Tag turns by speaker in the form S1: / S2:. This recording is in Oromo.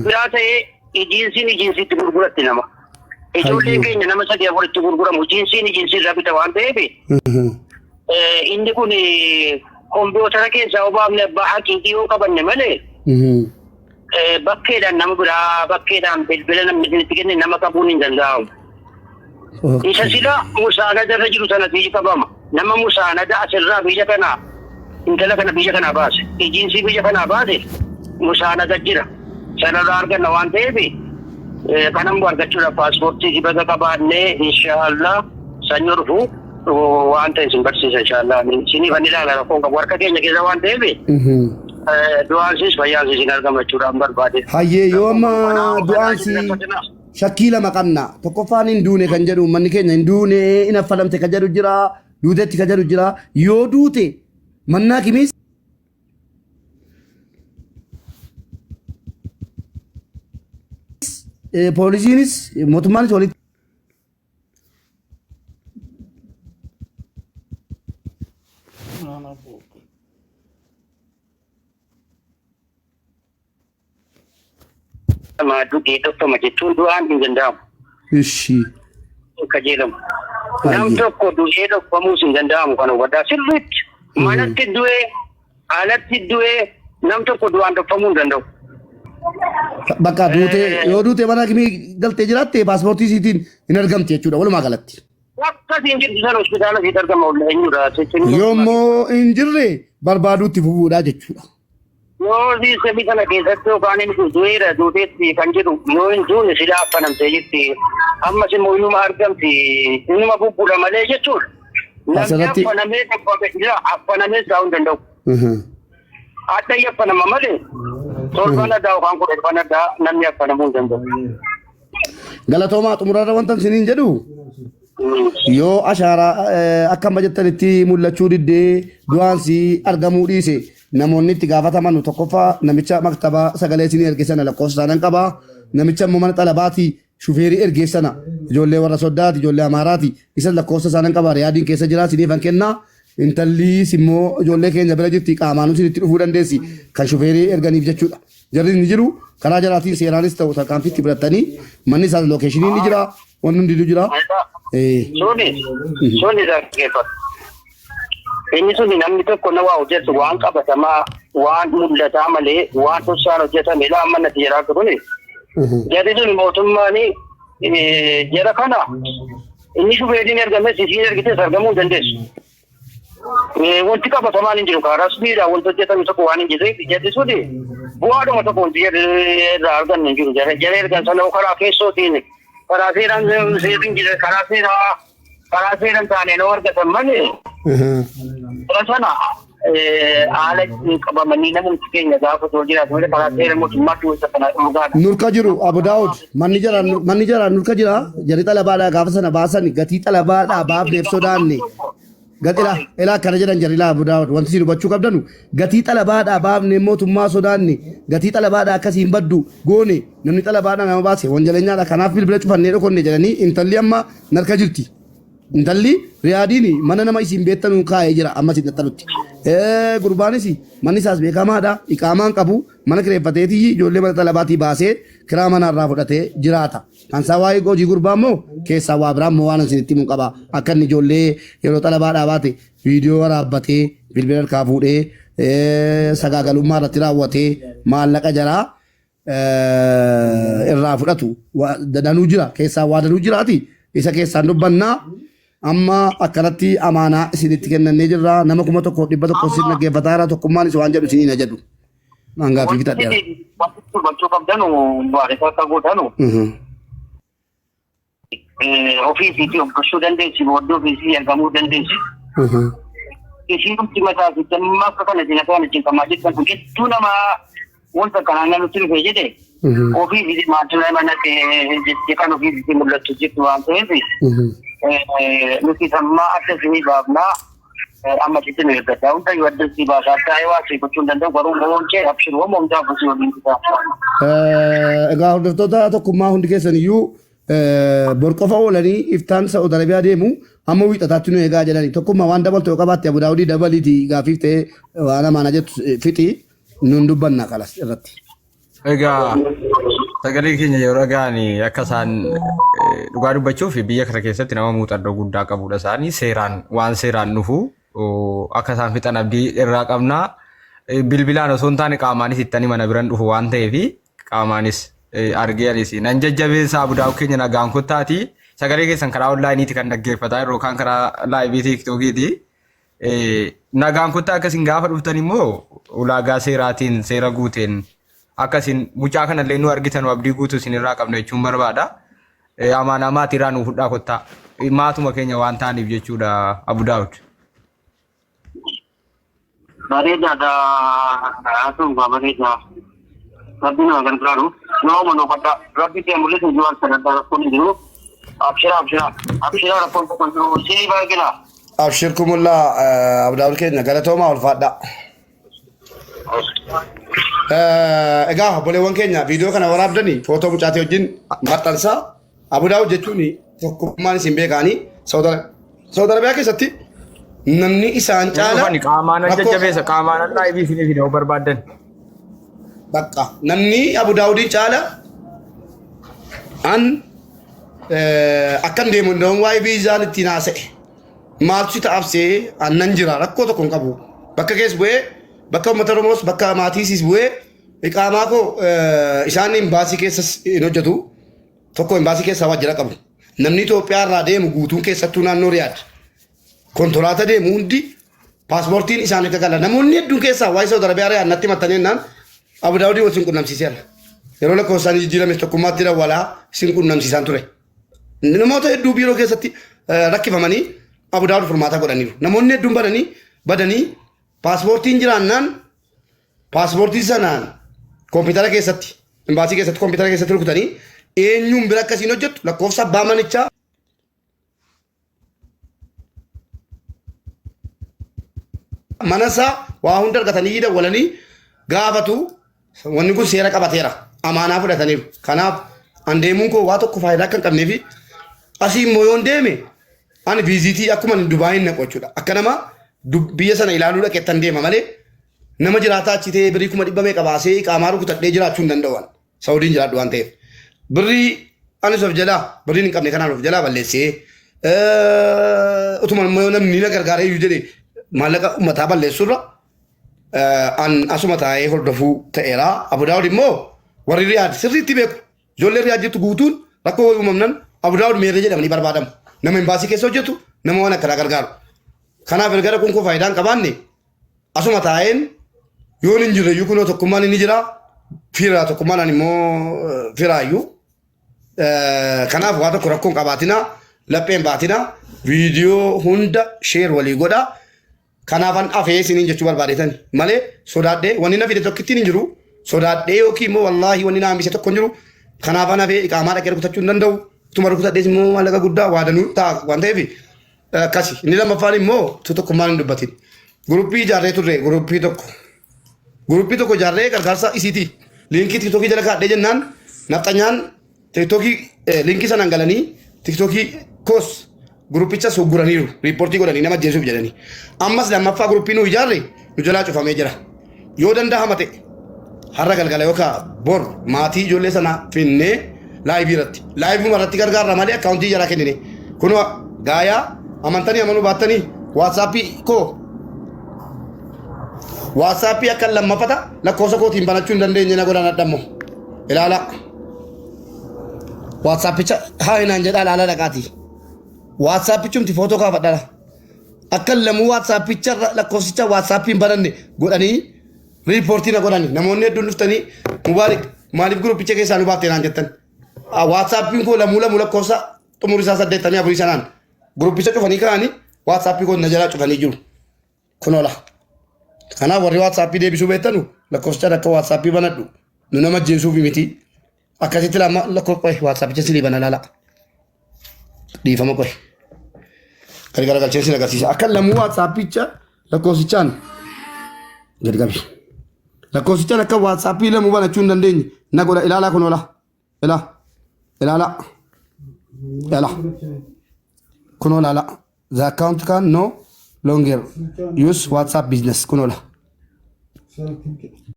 S1: biraa ta'ee jiinsiitti gurguratti nama. Ijoollee keenya nama sadii afuritti gurguramu jiinsiin irraa bita waan ta'eef inni kun kompiitara keessaa obaafne abbaa haqiiqii yoo qabanne malee bakkeedhaan nama biraa bakkeedhaan bilbila namni itti kenne nama qabuun hin danda'amu. Isa sila musaanada irra jiru sanatti qabama. Nama musaanada asirraa biyya kanaa intala kana biyya kanaa baase jiinsii biyya kanaa baase musaanada jira. Sanarraa arganna waan ta'eef kanan argachuudhaaf paaspoortii dibata qabaannee inshaallah sanyoo dhufu waan ta'e isin barsiisa inshaallah. Isiniifan ilaala rakkoon qabu harka keenya keessa waan ta'eef du'aansis fayyaansis hin argamachuudhaan barbaade.
S2: Hayyee yoo amma du'aansi shakkii lama qabna. Tokkoffaan hin duune kan jedhu manni keenya hin duune hin affalamte kan jedhu jira duutetti kan jedhu jira yoo duute mannaa kimis poolisiinis mootummaanis walitti
S1: Maaduu tokkoma jechuun du'aan hin danda'amu.
S2: Ishi.
S1: Kajeelamu. Nam tokko du'ee dhokfamuus hin danda'amu kan hubataa sirriitti. Manatti du'ee, alatti du'ee nam tokko du'aan dhokfamuu hin danda'u.
S2: Bakka duutee yoo duutee mana akkamii galtee jiraatte paaspoortii isiitiin hin argamti jechuudha walumaa galatti.
S1: Akkasiin jirtu sana hospitaala siit argama eenyudha.
S2: Yoommoo hin jirre barbaaduutti fufuudha jechuudha.
S1: Yoo siistemii kana keessatti yookaan inni du'eera duuteetti kan jedhu yoo hin duune sila affanamtee jirti. Ammas immoo inuma argamti inuma bubbuudha malee jechuudha. Namni affanamee taa'uu hin danda'u. Adda affanama malee torban addaa yookaan kudhan addaa namni affanamuu hin danda'u.
S2: Galatoomaa xumurarra wanta isiniin jedhu yoo ashaaraa akka amma jettanitti mul'achuu diddee du'aansi argamuu dhiise namoonni itti gaafataman tokkoffaa namicha maktabaa sagalee isinii ergeessana lakkoofsa isaanan qabaa namicha immoo mana xalabaatii shufeerii ergeessana ijoollee warra soddaati ijoollee amaaraati isa lakkoofsa isaanan qabaa riyaadiin keessa jira siniifan kennaa intalliis immoo ijoollee keenya bira jirti qaamaanuu sinitti dhufuu dandeessi kan shufeerii erganiif jechuudha jarri ni jiru karaa jaraatiin seeraanis ta'u tarkaanfiitti biratanii manni isaas lookeeshinii ni jira wanni hundiyyuu jira.
S1: Suni dhaggeeffatu. Inni suni namni tokko na waa hojjetu waan qabatamaa waan mul'ataa malee waan tosaan hojjetame ilaa amma natti jiraa turuni. Jarri suni mootummaan jara kana inni shufeeriin ergames isiin ergites argamuu dandeessu. Wanti qabatamaan hin jiru karaa rasmiidhaan wanti hojjetame tokko waan hin jirreef jarri suni bu'aadhuma tokko wanti irraa argannu hin jiru. Jara ergan sana karaa keessootiin karaa seeraan seeriin jira karaa seeraan taanee noo argatan malee sana haala qabamanii namumti keenya gaafa tol jiraatu malee karaa seera mootummaatti wanta kana dhugaadha.
S2: Nurka jiru Abu Daawud manni jara nurka jira jarri xalabaadhaa gaafa sana baasan gatii xalabaadhaa baafneef sodaanne gatila ilaa kana jedhan jarri laa Abu Daawud wanti isin hubachuu qabdanu gatii xalabaadhaa baafne mootummaa sodaanne gatii xalabaadhaa akkasiin baddu goone namni xalabaadhaa nama baase wanjaleenyaadha kanaaf bilbila cufannee dhokonne jedhanii intalli amma narka jirti. Intalli riyaadiin mana nama isin beektanuu kaa'ee jira ammas hin xaxalutti. Gurbaanis manni isaas beekamaadha iqaamaan qabu mana kireeffateetii ijoollee mana xalabaatii baasee kiraa manarraa fudhatee jiraata. Kan isaa waa'ee hojii gurbaa immoo keessaa waa biraa immoo waan isinitti himu qaba. Akka inni ijoollee yeroo xalabaadhaa baate viidiyoo waraabbatee bilbila harkaa fuudhee sagaagalummaa irratti raawwatee maallaqa jaraa irraa fudhatu danuu jira keessaa waa danuu jiraati isa keessaan dubbannaa. Amma akkanatti amaanaa isinitti kennannee jirra nama 1,100 isin dhaggeeffataa jira tokkummaan isa waan jedhu isiniin ajadu. Mangaa fi bitadheera.
S1: Wanti qabdanu baay'ee akka godhanu. Ofiisiitti of gochuu dandeessi booddee ofiisii argamuu dandeessi. Isiin dhufti mataa fi damma akka kana jina kana jinqamaa jettan kun gidduu namaa wanta kanaan nutti dhufee jedhe ofiisiitti maatii mana kan ofiisiitti mul'atu jettu waan ta'eef. Nuti sammaa adda isinii baafnaa amma sitti nu eeggadha. Hunda yoo adda isinii baasaa taa'ee waa isin gochuu hin danda'u garuu moonchee abshiruu moomtaa busii waliin bitaa.
S2: Egaa hordoftoota tokkummaa hundi keessan iyyuu bor qofa oolanii iftaan Saa'ud Arabiyaa deemu amma wiixataatti nu eegaa jedhani. Tokkummaa waan dabaltu yoo qabaatte Abu Daawudii dabaliitii gaafiif ta'ee waan amaana jettu fixii nuun dubbanna kalas irratti.
S3: Egaa sagalee keenya yeroo gaani akka isaan dhugaa dubbachuuf biyya kana keessatti nama muuxannoo guddaa qabudha isaanii waan seeraan dhufu akka isaan fixan abdii irraa qabnaa. Bilbilaan osoo hin taane qaamaanis ittanii mana biran dhufu waan ta'eef qaamaanis argeeris nan jajjabeessa Abudaawud keenya nagaan kottaati. Sagalee keessan karaa onlaayiniiti kan dhaggeeffataa yeroo kan karaa laayivii tiiktokiiti. Nagaan kottaa akkasiin gaafa dhuftan immoo ulaagaa seeraatiin seera guuteen akkasiin mucaa kanallee nu argitan abdii guutuu isinirraa qabna jechuun barbaada. Amaanaa maatiirraa nuuf fudhaa kottaa. Maatuma keenya waan ta'aniif jechuudha Abudaawud.
S1: Bareedaadha haasa'uudha bareedaa. Rabbi nama gargaaru. Nama noofadha. Rabbi kee mul'isu jiwaan sadarkaa rakkoon jiru. Abshira rakkoon tokko jiru. Sii baay'ina.
S2: Abshirkumullaa Abudaawud keenya galatoomaa ulfaadha. Egaa obboleewwan keenya viidiyoo kana waraabdanii footoo mucaatii wajjin maxxansaa Abudaawud jechuun tokkummaan isin beekaanii Saawud Arabiyaa keessatti namni isaan caala
S3: qaamaan jajjabeessa qaamaan laayivii fi viidiyoo barbaadan.
S2: Bakka namni Abudaawudiin caala an akkan deemu ndawon waa'ee viizaan ittiin haasa'e maaltu si ta'absee annan jira rakkoo tokko hin qabu bakka keessa bu'ee bakka uummata Oromoos bakka maatiisis bu'ee iqaamaa koo isaan imbaasii keessas hin hojjetu tokko imbaasii keessaa waajjira qabu namni Itoophiyaa irraa deemu guutuun keessattuu naannoo Riyaad konkolaataa deemu hundi paaspoortiin isaanii gagala namoonni hedduun keessaa waa'ee Saawud Arabiyaa Riyaad natti maxxanee naan Abudaawudii wal sin qunnamsiiseera yeroo lakkoofsaan jijjiirame tokkummaatti dawwalaa sin qunnamsiisaan ture namoota hedduu biiroo keessatti rakkifamanii Abudaawud furmaata godhaniiru namoonni hedduun badanii paaspoortiin jiraannaan paaspoortii sanaan kompiitara keessatti imbaasii keessatti kompiitara keessatti rukutanii eenyuun bira akkasiin hojjettu lakkoofsa abbaa manichaa manasaa waa hunda argatanii dawwalanii gaafatu wanni kun seera qabateera amaanaa fudhataniiru kanaaf an deemuun koo waa tokko faayidaa akka hin qabnee fi asii immoo yoon deeme ani viizitii akkuma Dubaayin naqu jechuudha akka nama biyya sana ilaaluu dhaqeettan deema malee nama jiraataa achi ta'ee birrii 100 qabaasee qaamaa rukutadhee jiraachuu hin danda'an Saawudiin jiraadhu waan ta'eef birrii anis of jalaa birriin hin qabne kanaan of jalaa balleessee utuma namni na gargaaree iyyuu jedhee maallaqa uummataa balleessurra an asuma taa'ee hordofuu ta'eera Abudaawud immoo warri Riyaad sirriitti beeku ijoollee Riyaad jettu guutuun rakkoo uumamnan Abudaawud meerree jedhamanii barbaadamu nama imbaasii keessa hojjetu nama waan akkanaa gargaaru kanaaf ergara kun koo faayidaan qabaanne asuma taa'een yoon hin jirre iyyuu kunoo tokkummaan inni jira firaa tokkummaan immoo firaayyuu kanaaf waa tokko rakkoon qabaatina lapheen baatina viidiyoo hunda sheer walii godha kanaafan afee isiniin jechuu barbaadetan malee sodaadhee wanni na fide tokkittiin hin jiru sodaadhee yookiin immoo wallaahi wanni na hambise tokko hin jiru kanaafan afee iqaamaa dhaqee rukutachuu hin danda'u tuma rukutadhees immoo maallaqa guddaa waadanuu ta'a waan ta'eef akkasi inni lammaffaan immoo tokkummaan hin dubbatin guruppii ijaarree turre guruppii tokko ijaarree gargaarsa isiiti liinkii tiktokii jala kaadhee jennaan nafxanyaan tiktokii liinkii sanaan galanii tiktokii koos guruppicha sugguraniiru riippoortii godhanii nama jeesuuf jedhanii ammas lammaffaa guruppii nu ijaarre nu jalaa cufamee jira yoo danda'ama ta'e har'a galgala yookaan bor maatii ijoollee sanaa finnee laayivii irratti gargaarra malee akkaawuntii jalaa kennine kunoo gaayaa amantanii amanuu baattanii waatsaappii akka lammaffata lakkoofsa kootiin banachuu hin dandeenye na godhan adhammo ilaala waatsaappicha haa hinaan jedhaa ilaala dhaqaati waatsaappichumti footoo kaafadhala akka lamuu waatsaappicha lakkoofsicha waatsaappiin bananne godhanii riippoortii na godhani namoonni hedduun dhuftanii mubaarik maaliif guruppicha keessaa nu baaftee naan jettan waatsaappiin koo lamuu lakkoofsa xumurisaa 84 sanaan guruppicha cufanii kaa'anii waatsaappii koo na jalaa cufanii jiru kunoola kanaaf warri waatsaappii deebisuu beektanu lakkoofsichaan akka waatsaappii banadhu nu nama jeesuuf miti akkasitti lama lakkoofsa waatsaappicha silii bana laala dhiifama qoy gargara galcheen sin agarsiisa akka lamuu waatsaappicha lakkoofsichaan gad qabi lakkoofsichaan akka waatsaappii lamuu banachuu hin dandeenye na godha ilaalaa kunoola ilaalaa kunoola the account can no longer use WhatsApp business kunola